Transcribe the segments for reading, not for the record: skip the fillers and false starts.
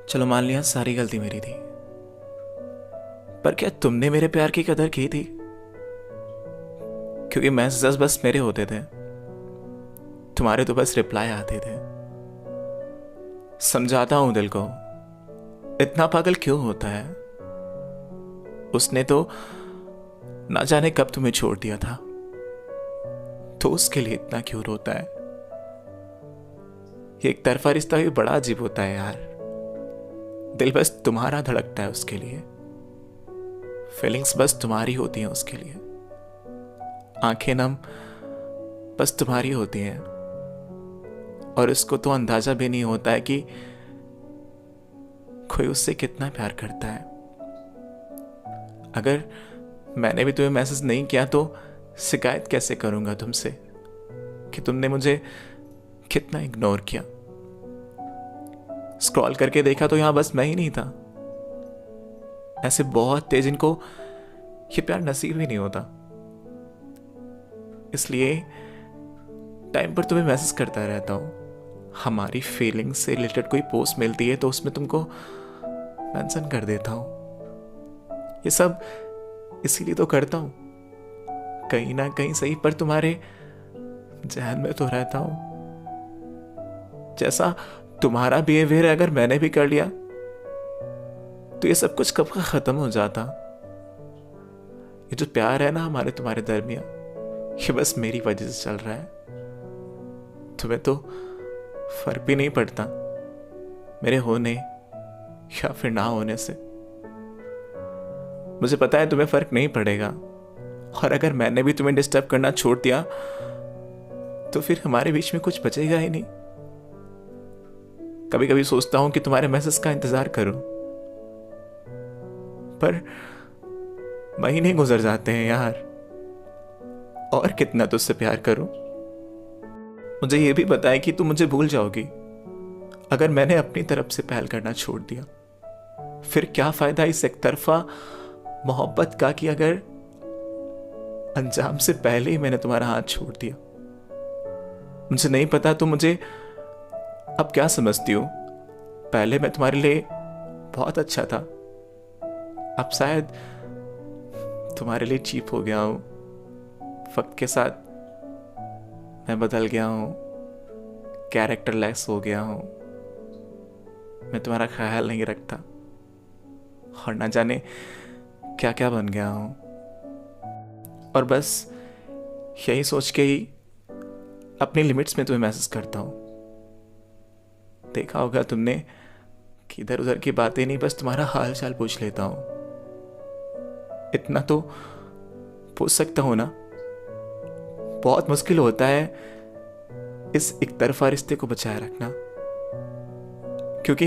चलो मान लिया सारी गलती मेरी थी। पर क्या तुमने मेरे प्यार की कदर की थी? क्योंकि मैसेजेस बस मेरे होते थे, तुम्हारे तो बस रिप्लाई आते थे। समझाता हूं दिल को, इतना पागल क्यों होता है। उसने तो ना जाने कब तुम्हें छोड़ दिया था, तो उसके लिए इतना क्यों रोता है। ये एक तरफा रिश्ता भी बड़ा अजीब होता है यार। दिल बस तुम्हारा धड़कता है उसके लिए, फीलिंग्स बस तुम्हारी होती हैं उसके लिए, आंखें नम बस तुम्हारी होती हैं। और उसको तो अंदाजा भी नहीं होता है कि कोई उससे कितना प्यार करता है। अगर मैंने भी तुम्हें मैसेज नहीं किया तो शिकायत कैसे करूंगा तुमसे कि तुमने मुझे कितना इग्नोर किया। स्क्रॉल करके देखा तो यहां बस मैं ही नहीं था। ऐसे बहुत तेज इनको ये प्यार नसीब ही नहीं होता। इसलिए टाइम पर तुम्हें मैसेज करता रहता हूं। हमारी फीलिंग्स से रिलेटेड कोई पोस्ट मिलती है तो उसमें तुमको मेंशन कर देता हूं। ये सब इसीलिए तो करता हूं, कहीं ना कहीं सही पर तुम्हारे जहन में तो रहता हूं। जैसा तुम्हारा बिहेवियर अगर मैंने भी कर लिया तो ये सब कुछ कब का खत्म हो जाता। ये जो प्यार है ना हमारे तुम्हारे दरमियान, ये बस मेरी वजह से चल रहा है। तुम्हें तो फर्क भी नहीं पड़ता मेरे होने या फिर ना होने से। मुझे पता है तुम्हें फर्क नहीं पड़ेगा, और अगर मैंने भी तुम्हें डिस्टर्ब करना छोड़ दिया तो फिर हमारे बीच में कुछ बचेगा ही नहीं। कभी कभी सोचता हूं कि तुम्हारे मैसेज का इंतजार करूं, पर महीने गुजर जाते हैं यार, और कितना तुझसे प्यार करूं। मुझे यह भी पता है कि तुम मुझे भूल जाओगी अगर मैंने अपनी तरफ से पहल करना छोड़ दिया। फिर क्या फायदा इस एक तरफा मोहब्बत का कि अगर अंजाम से पहले ही मैंने तुम्हारा हाथ छोड़ दिया। मुझे नहीं पता तुम मुझे अब क्या समझती हो। पहले मैं तुम्हारे लिए बहुत अच्छा था, अब शायद तुम्हारे लिए चीप हो गया हूं। वक्त के साथ मैं बदल गया हूं, कैरेक्टर लेस हो गया हूं। मैं तुम्हारा ख्याल नहीं रखता और ना जाने क्या क्या बन गया हूं। और बस यही सोच के ही अपनी लिमिट्स में तुम्हें मैसेज करता हूं। देखा होगा तुमने कि इधर उधर की बातें नहीं, बस तुम्हारा हाल चाल पूछ लेता हूं। इतना तो पूछ सकता हूं ना। बहुत मुश्किल होता है इस एक तरफा रिश्ते को बचाए रखना, क्योंकि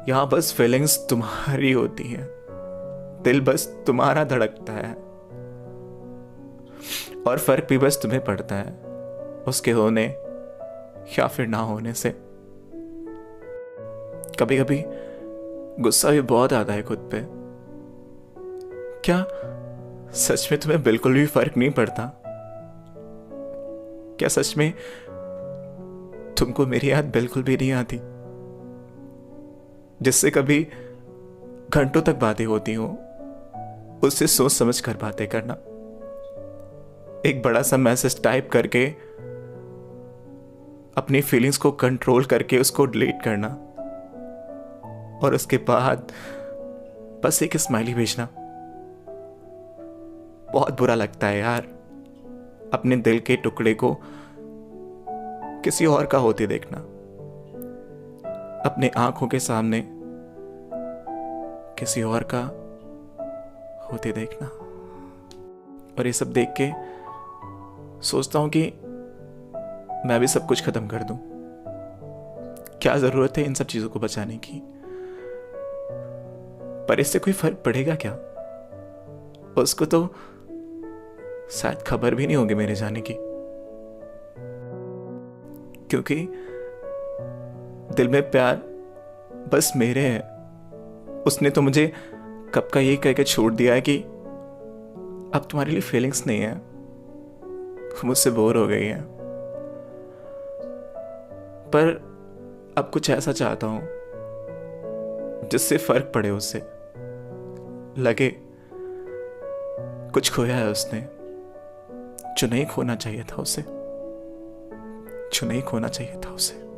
यहां बस फीलिंग्स तुम्हारी होती हैं, दिल बस तुम्हारा धड़कता है, और फर्क भी बस तुम्हें पड़ता है उसके होने या फिर ना होने से। कभी कभी गुस्सा भी बहुत आता है खुद पे। क्या सच में तुम्हें बिल्कुल भी फर्क नहीं पड़ता? क्या सच में तुमको मेरी याद बिल्कुल भी नहीं आती? जिससे कभी घंटों तक बातें होती हो, उससे सोच समझ कर बातें करना। एक बड़ा सा मैसेज टाइप करके अपनी फीलिंग्स को कंट्रोल करके उसको डिलीट करना, और उसके बाद बस एक स्माइली भेजना। बहुत बुरा लगता है यार अपने दिल के टुकड़े को किसी और का होते देखना, अपने आंखों के सामने किसी और का होते देखना। और ये सब देख के सोचता हूं कि मैं भी सब कुछ खत्म कर दूं। क्या जरूरत है इन सब चीजों को बचाने की? पर इससे कोई फर्क पड़ेगा क्या? उसको तो शायद खबर भी नहीं होगी मेरे जाने की, क्योंकि दिल में प्यार बस मेरे है। उसने तो मुझे कब का यही कह के छोड़ दिया है कि अब तुम्हारे लिए फीलिंग्स नहीं है, मुझसे बोर हो गई है। पर अब कुछ ऐसा चाहता हूं जिससे फर्क पड़े, उससे लगे कुछ खोया है उसने, जो नहीं खोना चाहिए था उसे, जो नहीं खोना चाहिए था उसे।